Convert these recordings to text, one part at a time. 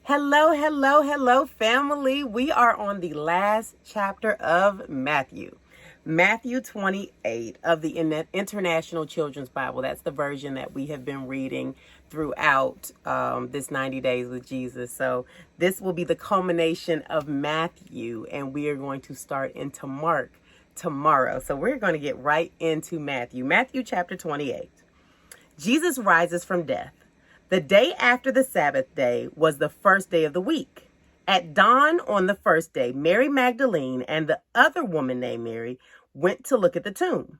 Hello, hello, hello, family. We are on the last chapter of Matthew. Matthew 28 of the International Children's Bible. That's the version that we have been reading throughout this 90 days with Jesus. So this will be the culmination of Matthew, and we are going to start into Mark tomorrow. So we're going to get right into Matthew. Matthew chapter 28. Jesus rises from death. The day after the Sabbath day was the first day of the week. At dawn on the first day, Mary Magdalene and the other woman named Mary went to look at the tomb.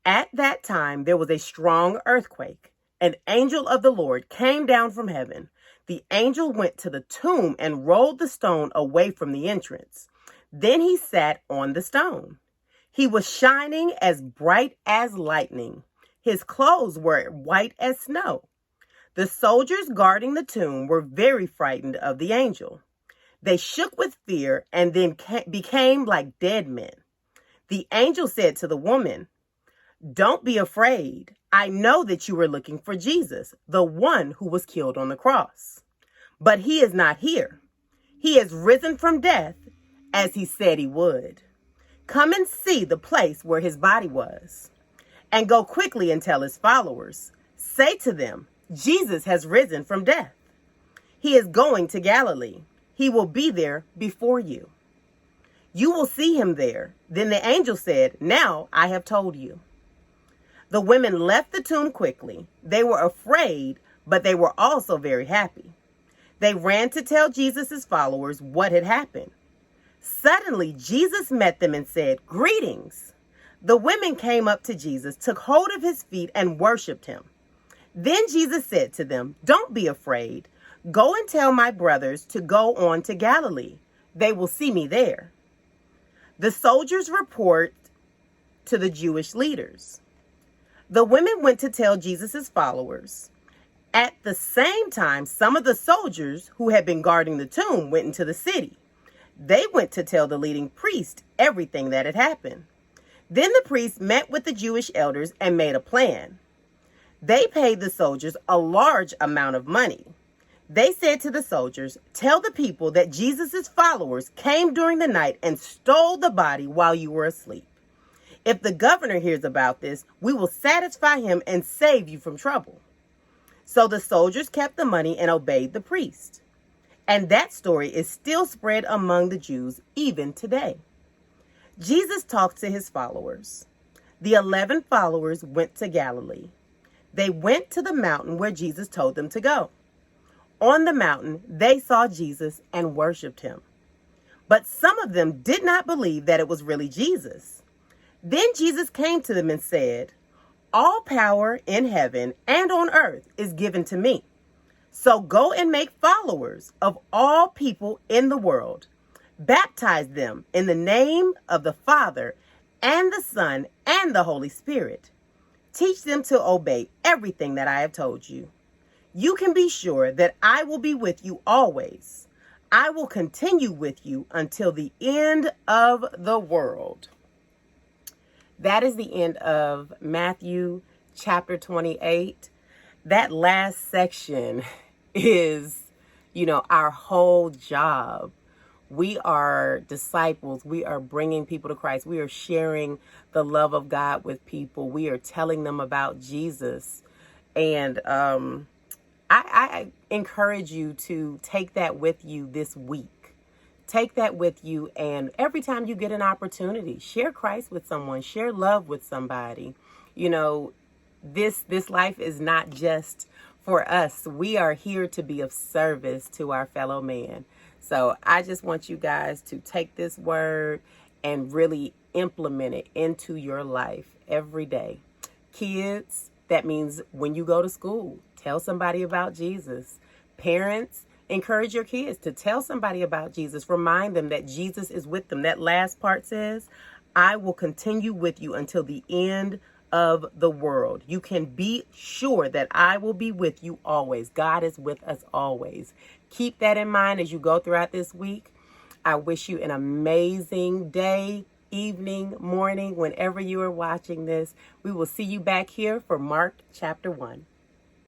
At that time, there was a strong earthquake. An angel of the Lord came down from heaven. The angel went to the tomb and rolled the stone away from the entrance. Then he sat on the stone. He was shining as bright as lightning. His clothes were white as snow. The soldiers guarding the tomb were very frightened of the angel. They shook with fear and then became like dead men. The angel said to the woman, "Don't be afraid. I know that you are looking for Jesus, the one who was killed on the cross. But he is not here. He has risen from death, as he said he would. Come and see the place where his body was. And go quickly and tell his followers. Say to them, Jesus has risen from death. He is going to Galilee. He will be there before you. You will see him there." Then the angel said, "Now I have told you." The women left the tomb quickly. They were afraid, but they were also very happy. They ran to tell Jesus' followers what had happened. Suddenly, Jesus met them and said, "Greetings." The women came up to Jesus, took hold of his feet, and worshiped him. Then Jesus said to them, "Don't be afraid. Go and tell my brothers to go on to Galilee. They will see me there." The soldiers report to the Jewish leaders. The women went to tell Jesus' followers. At the same time, some of the soldiers who had been guarding the tomb went into the city. They went to tell the leading priest everything that had happened. Then the priests met with the Jewish elders and made a plan. They paid the soldiers a large amount of money. They said to the soldiers, "Tell the people that Jesus' followers came during the night and stole the body while you were asleep. If the governor hears about this, we will satisfy him and save you from trouble." So the soldiers kept the money and obeyed the priest. And that story is still spread among the Jews even today. Jesus talked to his followers. The 11 followers went to Galilee. They went to the mountain where Jesus told them to go. On the mountain, they saw Jesus and worshiped him. But some of them did not believe that it was really Jesus. Then Jesus came to them and said, "All power in heaven and on earth is given to me. So go and make followers of all people in the world. Baptize them in the name of the Father and the Son and the Holy Spirit. Teach them to obey everything that I have told you. You can be sure that I will be with you always. I will continue with you until the end of the world." That is the end of Matthew chapter 28. That last section is, our whole job. We are disciples. We are bringing people to Christ. We are sharing the love of God with people. We are telling them about Jesus. And I encourage you to take that with you this week. Take that with you, and every time you get an opportunity, share Christ with someone, share love with somebody. This life is not just for us. We are here to be of service to our fellow man. So I just want you guys to take this word and really implement it into your life every day. Kids, that means when you go to school, tell somebody about Jesus. Parents, encourage your kids to tell somebody about Jesus. Remind them that Jesus is with them. That last part says, "I will continue with you until the end of the world." You can be sure that I will be with you always. God is with us always. Keep that in mind as you go throughout this week. I wish you an amazing day, evening, morning, whenever you are watching this. We will see you back here for Mark chapter 1.